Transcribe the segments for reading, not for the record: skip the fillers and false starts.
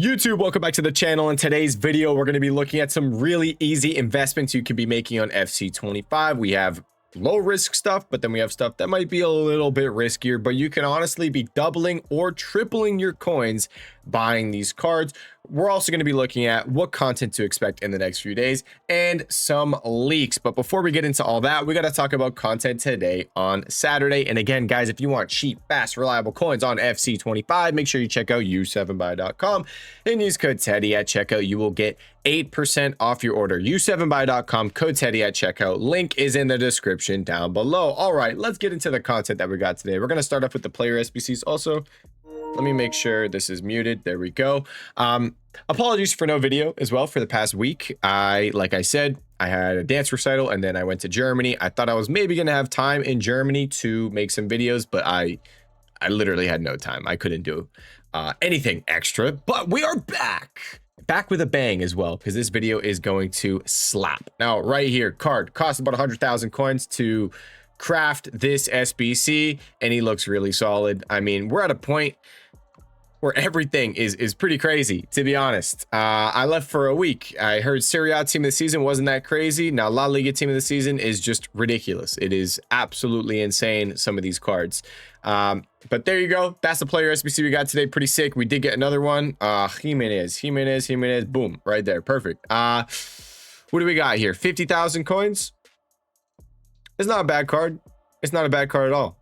YouTube, welcome back to the channel. In today's video, we're going to be looking at some really easy investments you can be making on FC25. We have low risk stuff, but then we have stuff that might be a little bit riskier, but you can honestly be doubling or tripling your coins buying these cards. We're also going to be looking at what content to expect in the next few days and some leaks. But before we get into all that, we got to talk about content today on Saturday. And again, guys, if you want cheap, fast, reliable coins on FC25, make sure you check out u7buy.com and use code Teddy at checkout. You will get 8% off your order. u7buy.com, code Teddy at checkout. Link is in the description down below. All right, let's get into the content that we got today. We're going to start off with the player SBCs also. Let me make sure this is muted. There we go. Apologies for no video as well for the past week. Like I said, I had a dance recital and then I went to Germany. I thought I was maybe going to have time in Germany to make some videos, but I literally had no time. I couldn't do anything extra, but we are back with a bang as well, because this video is going to slap. Now, right here, card costs about 100,000 coins to craft this SBC, and he looks really solid. I mean, we're at a point where everything is pretty crazy, to be honest. I left for a week. I heard Serie A team of the season wasn't that crazy. Now La Liga team of the season is just ridiculous. It is absolutely insane, some of these cards. But there you go. That's the player SBC we got today. Pretty sick. We did get another one. Jimenez, boom, right there. Perfect. What do we got here? 50,000 coins. It's not a bad card. It's not a bad card at all.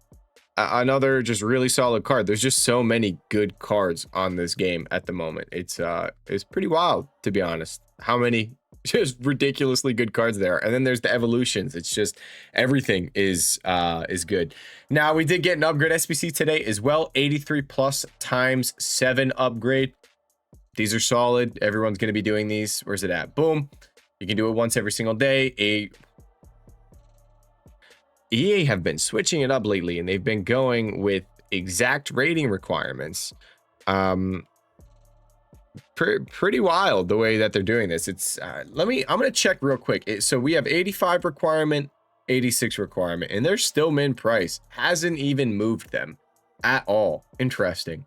Another just really solid card. There's just so many good cards on this game at the moment. It's pretty wild, to be honest, how many just ridiculously good cards there are. And then there's the evolutions. It's just everything is good. Now, we did get an upgrade SBC today as well. 83 plus times 7 upgrade. These are solid. Everyone's going to be doing these. Where's it at? Boom. You can do it once every single day. EA have been switching it up lately, and they've been going with exact rating requirements. Pretty wild the way that they're doing this. It's I'm gonna check real quick. So we have 85 requirement, 86 requirement, and they're still min price. Hasn't even moved them at all. Interesting.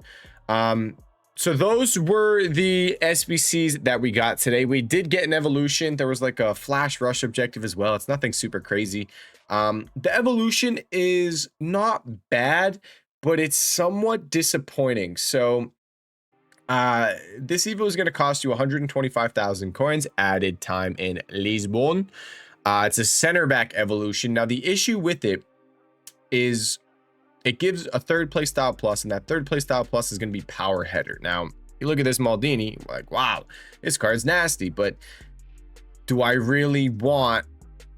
So those were the SBCs that we got today. We did get an evolution. There was like a flash rush objective as well. It's nothing super crazy. The evolution is not bad, but it's somewhat disappointing. So this Evo is going to cost you 125,000 coins, added time in Lisbon. It's a center back evolution. Now, the issue with it is it gives a third play style plus, and that third play style plus is going to be power header. Now, you look at this Maldini, like, wow, this card's nasty, but do I really want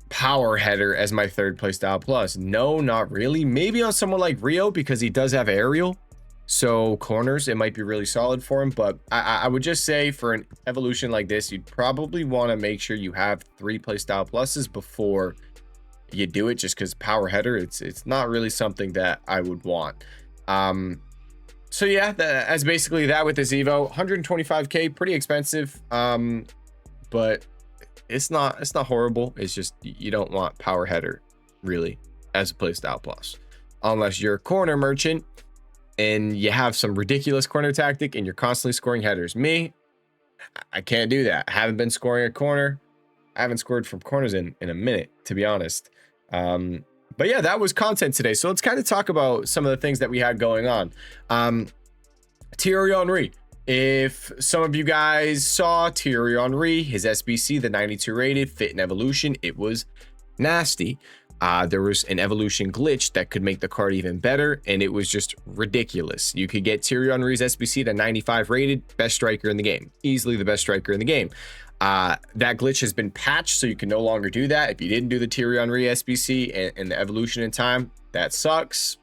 power header as my third play style plus? No, not really. Maybe on someone like Rio, because he does have aerial, so corners, it might be really solid for him. But I would just say for an evolution like this, you'd probably want to make sure you have 3 play style pluses before you do it, just because power header, it's not really something that I would want. So yeah, that's basically that with this Evo. 125k, pretty expensive, but it's not horrible. It's just you don't want power header really as a playstyle plus, unless you're a corner merchant and you have some ridiculous corner tactic and you're constantly scoring headers. Me, I can't do that. I haven't been scoring a corner. I haven't scored from corners in a minute, to be honest. But yeah, that was content today. So let's kind of talk about some of the things that we had going on. Thierry Henry. If some of you guys saw Thierry Henry, his SBC, the 92 rated, fit and evolution, it was nasty. There was an evolution glitch that could make the card even better, and it was just ridiculous. You could get Thierry Henry's SBC to 95 rated, best striker in the game, easily the best striker in the game. That glitch has been patched, so you can no longer do that. If you didn't do the Thierry Henry SBC and the evolution in time, that sucks.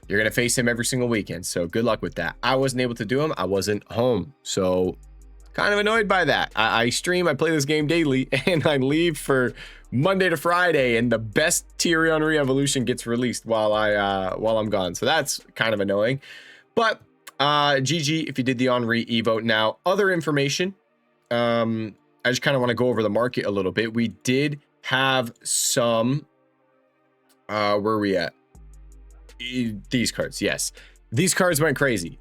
You're gonna face him every single weekend, so good luck with that. I wasn't able to do him. I wasn't home, so kind of annoyed by that. I stream, I play this game daily, and I leave for Monday to Friday, and the best Thierry Henry evolution gets released while I'm gone. So that's kind of annoying. But GG if you did the Henry Evo. Now, other information. I just kind of want to go over the market a little bit. We did have some where are we at? These cards, yes, these cards went crazy.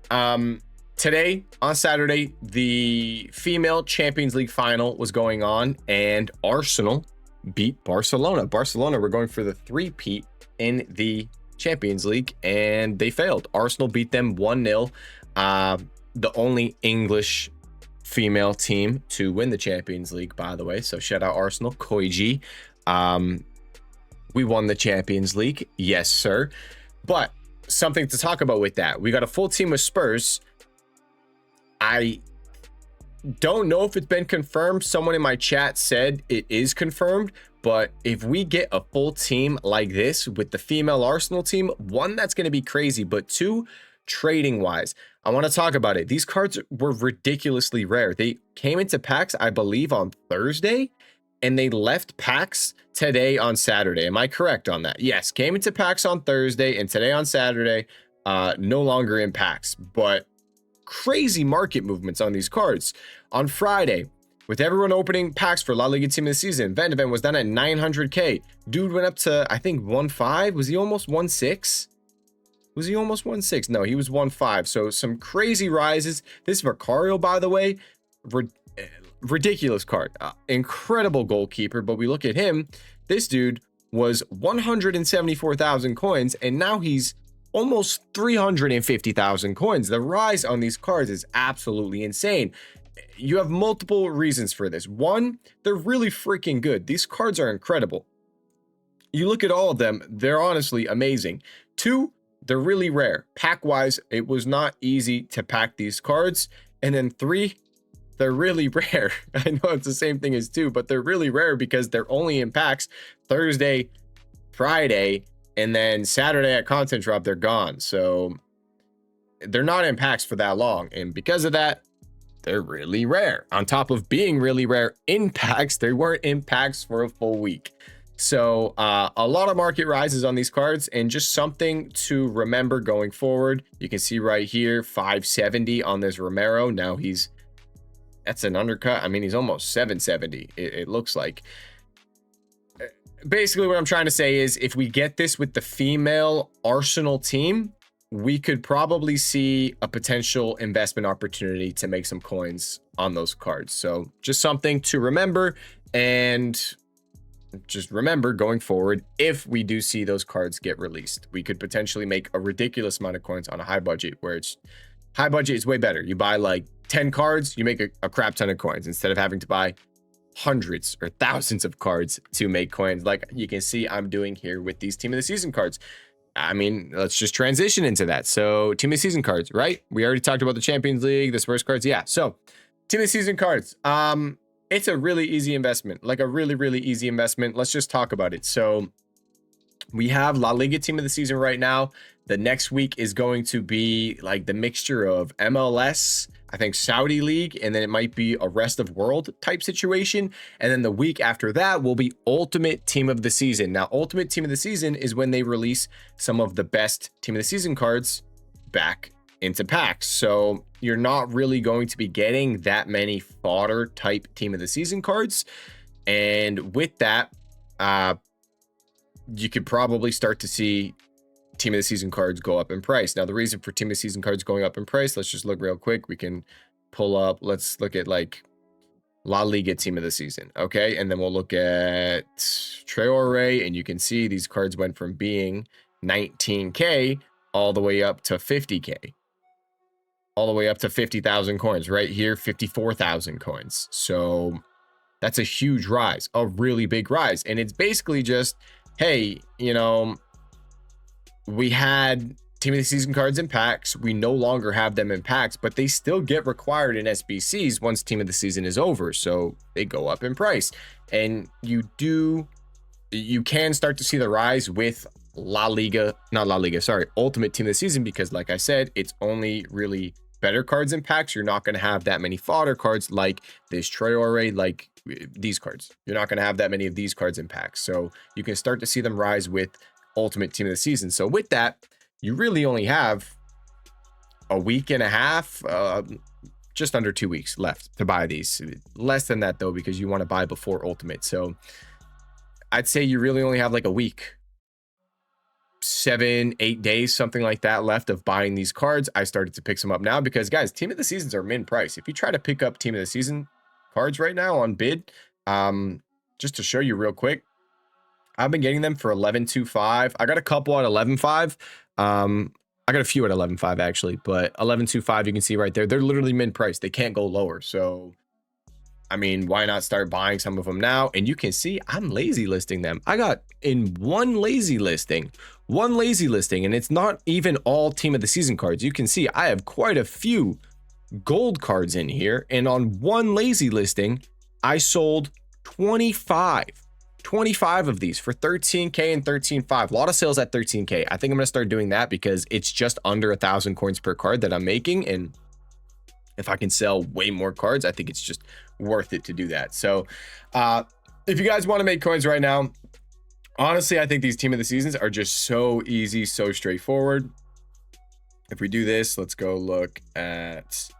Today, on Saturday, the female Champions League final was going on, and Arsenal beat Barcelona. Barcelona were going for the three-peat in the Champions League, and they failed. Arsenal beat them 1-0. The only English female team to win the Champions League, by the way. So shout out Arsenal, Koigi. We won the Champions League. Yes, sir. But something to talk about with that. We got a full team with Spurs. I don't know if it's been confirmed. Someone in my chat said it is confirmed, but if we get a full team like this with the female Arsenal team, one, that's going to be crazy, but two, trading wise, I want to talk about it. These cards were ridiculously rare. They came into packs, I believe, on Thursday, and they left packs today on Saturday. Am I correct on that? Yes, came into packs on Thursday, and today on Saturday, no longer in packs, but crazy market movements on these cards. On Friday, with everyone opening packs for La Liga Team of the Season, Van de Ven was done at 900k. Dude went up to, I think, 1.5. Was he almost 1.6? Was he almost 1.6? No, he was 1.5. So some crazy rises. This Vicario, by the way, ridiculous card. Incredible goalkeeper, but we look at him. This dude was 174,000 coins, and now he's almost 350,000 coins. The rise on these cards is absolutely insane. You have multiple reasons for this. One, they're really freaking good. These cards are incredible. You look at all of them, they're honestly amazing. Two, they're really rare. Pack-wise, it was not easy to pack these cards. And then three, they're really rare. I know it's the same thing as two, but they're really rare because they're only in packs Thursday, Friday, and then Saturday at content drop, they're gone. So they're not in packs for that long. And because of that, they're really rare. On top of being really rare in packs, they weren't in packs for a full week. So a lot of market rises on these cards, and just something to remember going forward. You can see right here, 570 on this Romero. Now that's an undercut. I mean, he's almost 770, it looks like. Basically, what I'm trying to say is if we get this with the female Arsenal team, we could probably see a potential investment opportunity to make some coins on those cards. So just something to remember, and just remember going forward, if we do see those cards get released, we could potentially make a ridiculous amount of coins on a high budget, where it's high budget is way better. You buy like 10 cards, you make a crap ton of coins instead of having to buy hundreds or thousands of cards to make coins, like you can see I'm doing here with these Team of the Season cards. I mean, let's just transition into that. So Team of the Season cards, right? We already talked about the Champions League, the Spurs cards. Yeah, so Team of the Season cards. It's a really easy investment, like a really easy investment. Let's just talk about it. So we have La Liga Team of the Season right now. The next week is going to be like the mixture of MLS, I think Saudi League, and then it might be a rest of world type situation. And then the week after that will be Ultimate Team of the Season. Now, Ultimate Team of the Season is when they release some of the best Team of the Season cards back into packs. So you're not really going to be getting that many fodder type Team of the Season cards. And with that, you could probably start to see Team of the Season cards go up in price. Now, the reason for Team of the Season cards going up in price, let's just look real quick. We can pull up, let's look at like La Liga Team of the Season, okay? And then we'll look at Traore, and you can see these cards went from being 19k all the way up to 50k, all the way up to 50,000 coins. Right here, 54,000 coins. So that's a huge rise, a really big rise. And it's basically just, hey, you know, we had Team of the Season cards in packs. We no longer have them in packs, but they still get required in SBCs once Team of the Season is over. So they go up in price. And you can start to see the rise with Ultimate Team of the Season, because like I said, it's only really better cards in packs. You're not going to have that many fodder cards like this Traore, like these cards. You're not going to have that many of these cards in packs. So you can start to see them rise with Ultimate Team of the Season. So with that, you really only have a week and a half, just under 2 weeks left to buy these. Less than that though, because you want to buy before Ultimate. So I'd say you really only have like a week. 7-8 days, something like that left of buying these cards. I started to pick some up now because, guys, team of the seasons are min price. If you try to pick up team of the season cards right now on bid, just to show you real quick, I've been getting them for 11.25. I got a couple at 11.5. I got a few at 11.5 actually, but 11.25 you can see right there. They're literally min price. They can't go lower. So I mean, why not start buying some of them now? And you can see I'm lazy listing them. I got in one lazy listing, and it's not even all team of the season cards. You can see I have quite a few gold cards in here. And on one lazy listing, I sold 25 of these for 13K and 13.5. A lot of sales at 13K. I think I'm going to start doing that because it's just under 1,000 coins per card that I'm making. And if I can sell way more cards, I think it's just worth it to do that. So if you guys want to make coins right now, honestly, I think these team of the seasons are just so easy, so straightforward. If we do this, let's go look at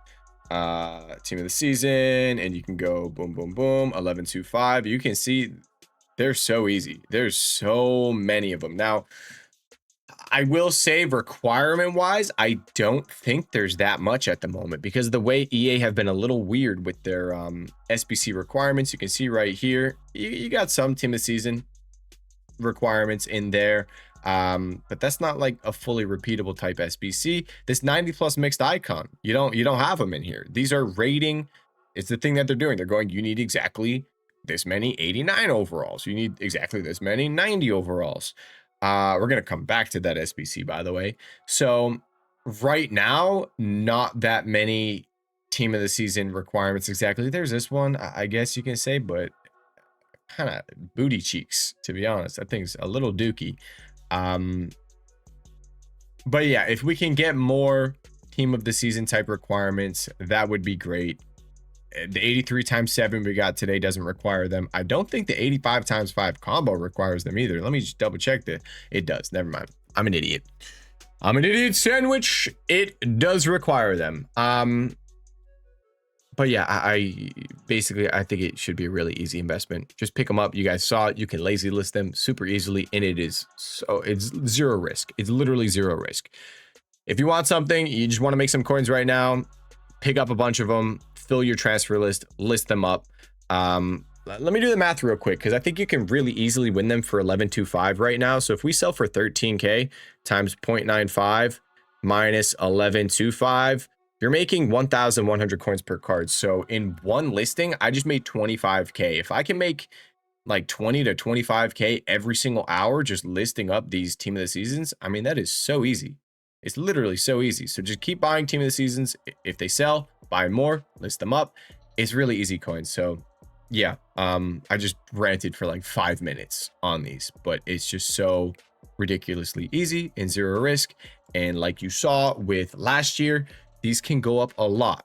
team of the season, and you can go boom, boom, boom, 11.25. You can see they're so easy. There's so many of them. Now, I will say requirement wise, I don't think there's that much at the moment because the way EA have been a little weird with their SBC requirements. You can see right here, you got some team of the season requirements in there, but that's not like a fully repeatable type SBC. This 90+ mixed icon, you don't have them in here. These are rating. It's the thing that they're doing. They're going, you need exactly this many 89 overalls. You need exactly this many 90 overalls. We're going to come back to that SBC, by the way. So right now, not that many team of the season requirements exactly. There's this one, I guess you can say, but kind of booty cheeks, to be honest. I think it's a little dookie. But yeah, if we can get more team of the season type requirements, that would be great. The 83 times 7 we got today doesn't require them. I don't think the 85 times 5 combo requires them either. Let me just double check that. It does. Never mind. I'm an idiot. I'm an idiot sandwich. It does require them. But yeah, I basically think it should be a really easy investment. Just pick them up. You guys saw it. You can lazy list them super easily, and it's zero risk. It's literally zero risk. If you want something, you just want to make some coins right now, pick up a bunch of them, fill your transfer list them up. Let me do the math real quick because I think you can really easily win them for 11.25 right now. So if we sell for 13K times 0.95 minus 11.25, you're making 1,100 coins per card. So in one listing, I just made 25K. If I can make like 20 to 25K every single hour just listing up these team of the seasons, I mean, that is so easy. It's literally so easy. So just keep buying team of the seasons. If they sell, buy more, list them up. It's really easy coins. So yeah, I just ranted for like 5 minutes on these, but it's just so ridiculously easy and zero risk. And like you saw with last year, these can go up a lot.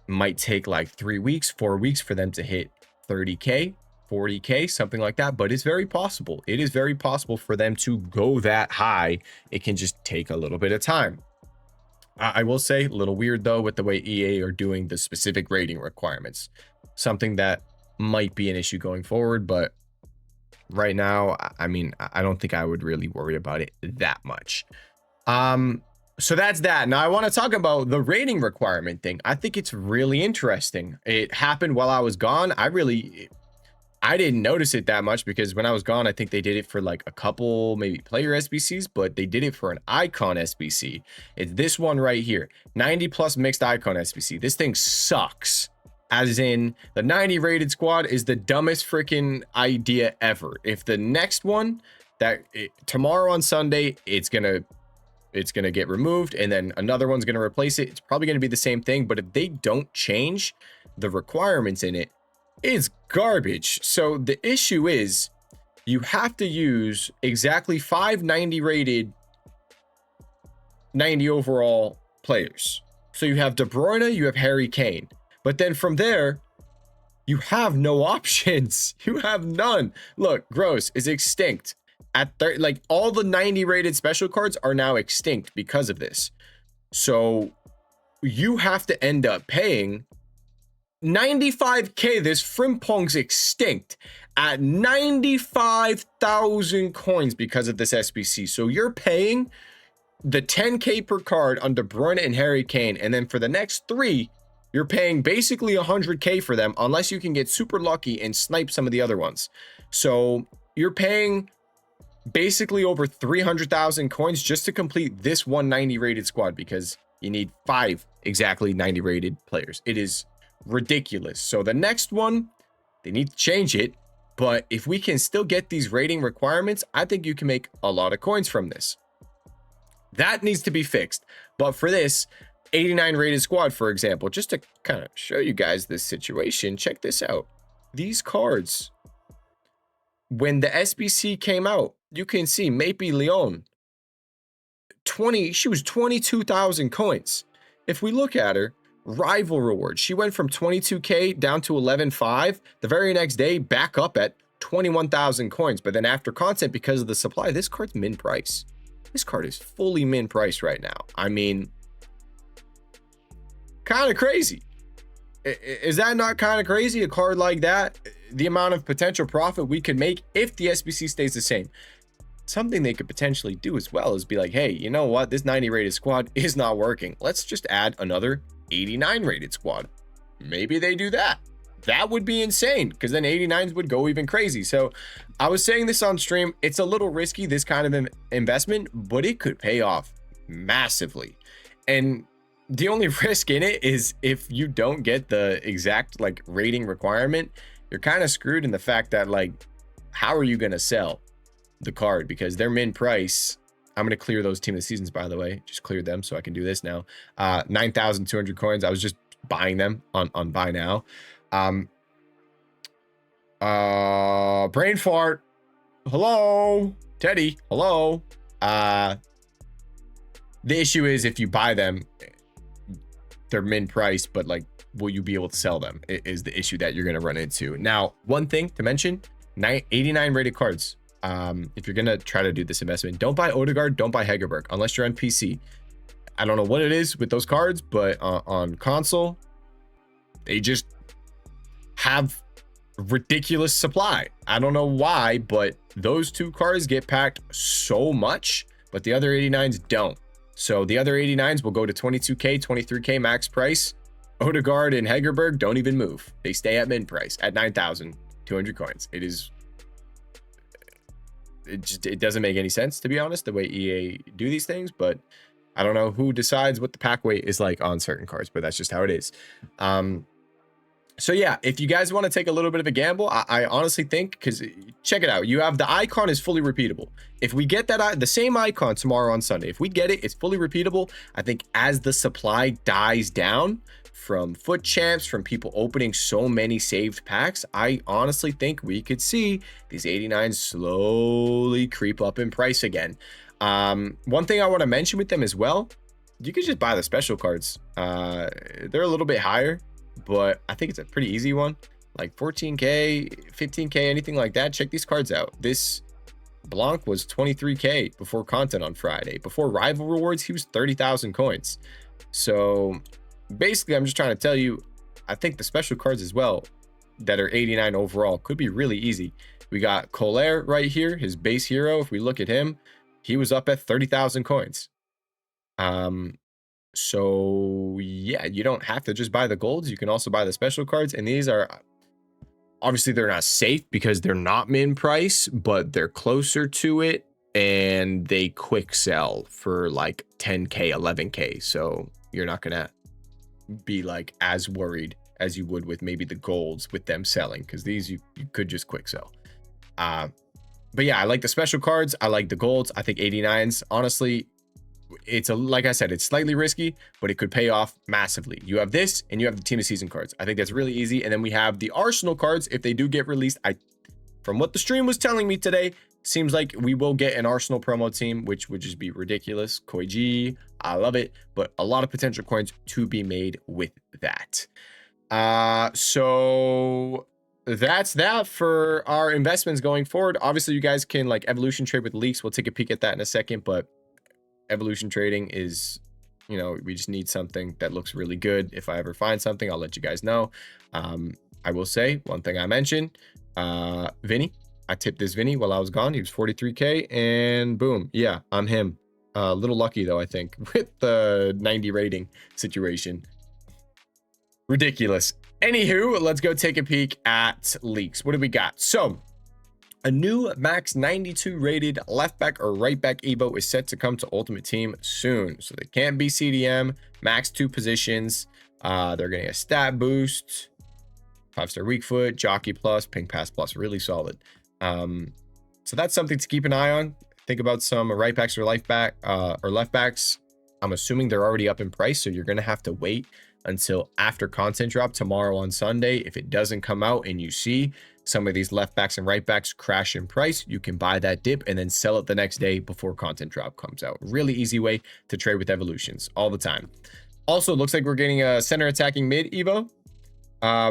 Might take like 3 weeks, 4 weeks for them to hit 30K, 40K, something like that, but it's very possible. It is very possible for them to go that high. It can just take a little bit of time. I will say a little weird though with the way EA are doing the specific rating requirements, something that might be an issue going forward, but right now, I mean, I don't think I would really worry about it that much. So that's that. Now I want to talk about the rating requirement thing. I think it's really interesting. It happened while I was gone. I didn't notice it that much because when I was gone, I think they did it for like a couple, maybe player SBCs, but they did it for an icon SBC. It's this one right here, 90+ mixed icon SBC. This thing sucks. As in, the 90 rated squad is the dumbest freaking idea ever. If the next one tomorrow on Sunday, it's gonna get removed, and then another one's gonna replace it. It's probably gonna be the same thing, but if they don't change the requirements in it, it's garbage. So the issue is you have to use exactly 5 90 rated 90 overall players. So you have De Bruyne, you have Harry Kane, but then from there you have no options. You have none. Look, Gross is extinct at like all the 90 rated special cards are now extinct because of this. So you have to end up paying 95K. This Frimpong's extinct at 95,000 coins because of this SBC. So you're paying the 10K per card on De Bruyne and Harry Kane, and then for the next 3, you're paying basically 100K for them, unless you can get super lucky and snipe some of the other ones. So you're paying basically over 300,000 coins just to complete this 190 rated squad, because you need 5 exactly 90 rated players. It is ridiculous. So the next one, they need to change it, but if we can still get these rating requirements, I think you can make a lot of coins from this. That needs to be fixed. But for this 89 rated squad, for example, just to kind of show you guys this situation, check this out. These cards, when the SBC came out, you can see Maybe Leon, she was 22,000 coins. If we look at her, rival reward, she went from 22K down to 11.5. The very next day, back up at 21,000 coins. But then after content, because of the supply, this card's min price. This card is fully min price right now. I mean, kind of crazy. Is that not kind of crazy? A card like that, the amount of potential profit we could make if the SBC stays the same. Something they could potentially do as well is be like, hey, you know what? This 90 rated squad is not working. Let's just add another 89 rated squad. Maybe they do that. That would be insane, because then 89s would go even crazy. So I was saying this on stream. It's a little risky, this kind of investment, but it could pay off massively. And the only risk in it is if you don't get the exact like rating requirement, you're kind of screwed in the fact that, like, how are you going to sell the card? Because they're min price. I'm going to clear those team of the seasons, by the way. Just cleared them so I can do this now. 9,200 coins. I was just buying them on buy now. Brain fart. Hello, Teddy. Hello. The issue is if you buy them, they're min price, but like, will you be able to sell them is the issue that you're going to run into. Now, one thing to mention, 89 rated cards. If you're going to try to do this investment, don't buy Odegaard, don't buy Hegerberg, unless you're on PC. I don't know what it is with those cards, but on console, they just have ridiculous supply. I don't know why, but those 2 cards get packed so much, but the other 89s don't. So the other 89s will go to 22K, 23K max price. Odegaard and Hegerberg don't even move. They stay at min price at 9,200 coins. It doesn't make any sense, to be honest, the way EA do these things, but I don't know who decides what the pack weight is like on certain cards, but that's just how it is. So yeah, if you guys want to take a little bit of a gamble, I honestly think, because check it out, you have the icon is fully repeatable. If we get that the same icon tomorrow on Sunday, if we get it, it's fully repeatable. I think as the supply dies down from foot champs, from people opening so many saved packs, I honestly think we could see these 89s slowly creep up in price again. One thing I want to mention with them as well, you could just buy the special cards. They're a little bit higher, but I think it's a pretty easy one, like 14K, 15K, anything like that. Check these cards out. This Blanc was 23K before content on Friday. Before rival rewards, he was 30,000 coins. So basically, I'm just trying to tell you, I think the special cards as well that are 89 overall could be really easy. We got Collier right here, his base hero. If we look at him, he was up at 30,000 coins. So yeah, you don't have to just buy the golds. You can also buy the special cards. And these are, obviously they're not safe because they're not min price, but they're closer to it. And they quick sell for like 10K, 11K. So you're not going to be like as worried as you would with maybe the golds with them selling, because these you could just quick sell. But yeah, I like the special cards. I like the golds. I think 89s, honestly, it's like I said, it's slightly risky, but it could pay off massively. You have this and you have the team of season cards. I think that's really easy. And then we have the Arsenal cards. If they do get released, from what the stream was telling me today, seems like we will get an Arsenal promo team, which would just be ridiculous. Koigi, I love it, but a lot of potential coins to be made with that. So that's that for our investments going forward. Obviously, you guys can like evolution trade with leaks. We'll take a peek at that in a second, but evolution trading is, you know, we just need something that looks really good. If I ever find something, I'll let you guys know. I will say one thing I mentioned, Vinny. I tipped this Vinny while I was gone. He was 43K, and boom. Yeah, I'm him. A little lucky, though, I think, with the 90 rating situation. Ridiculous. Anywho, let's go take a peek at leaks. What do we got? So, a new max 92 rated left back or right back Evo is set to come to Ultimate Team soon. So they can't be CDM, max 2 positions. They're getting a stat boost, 5-star weak foot, jockey plus, ping pass plus, really solid. So that's something to keep an eye on. Think about some right backs or left backs. I'm assuming they're already up in price, so you're gonna have to wait until after content drop tomorrow on Sunday. If it doesn't come out and you see some of these left backs and right backs crash in price, you can buy that dip and then sell it the next day before content drop comes out. Really easy way to trade with evolutions all the time. Also, looks like we're getting a center attacking mid Evo.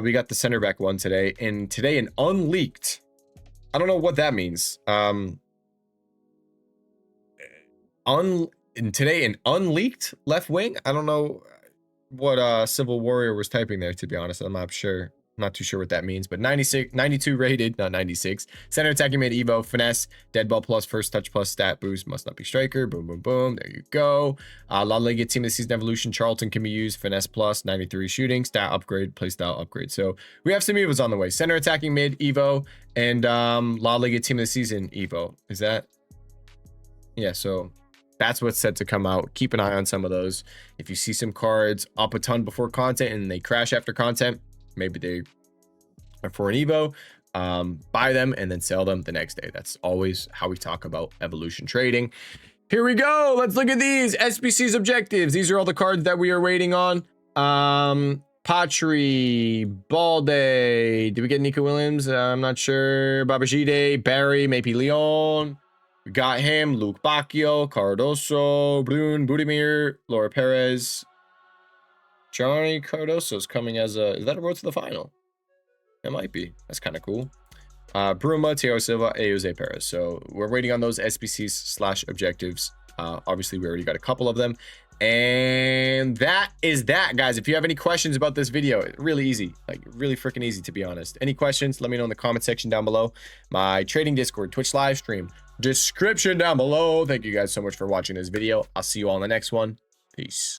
We got the center back one today, and today an unleaked. I don't know what that means. Today an unleaked left wing. I don't know what Civil Warrior was typing there, to be honest. I'm not sure. Not too sure what that means, but 92 rated, not 96. Center attacking mid Evo, finesse, dead ball plus, first touch plus, stat boost, must not be striker. Boom, boom, boom. There you go. La Liga team of the season evolution. Charlton can be used. Finesse plus, 93 shooting, stat upgrade, play style upgrade. So we have some Evos on the way. Center attacking mid Evo and La Liga team of the season Evo. Is that? Yeah, so that's what's set to come out. Keep an eye on some of those. If you see some cards up a ton before content and they crash after content, maybe they are for an Evo, buy them and then sell them the next day. That's always how we talk about evolution trading. Here we go. Let's look at these SBCs objectives. These are all the cards that we are waiting on. Patry, Balde. Did we get Nico Williams? I'm not sure. Babajide, Barry, maybe Leon. We got him. Luke Bacchio, Cardoso, Brun, Budimir, Laura Perez. Johnny Cardoso's coming as a... Is that a road to the final? It might be. That's kind of cool. Bruma, Thiago Silva, Jose Perez. So we're waiting on those SBCs / objectives. Obviously, we already got a couple of them. And that is that, guys. If you have any questions about this video, really easy. Like, really freaking easy, to be honest. Any questions, let me know in the comment section down below. My trading Discord, Twitch live stream, description down below. Thank you guys so much for watching this video. I'll see you all in the next one. Peace.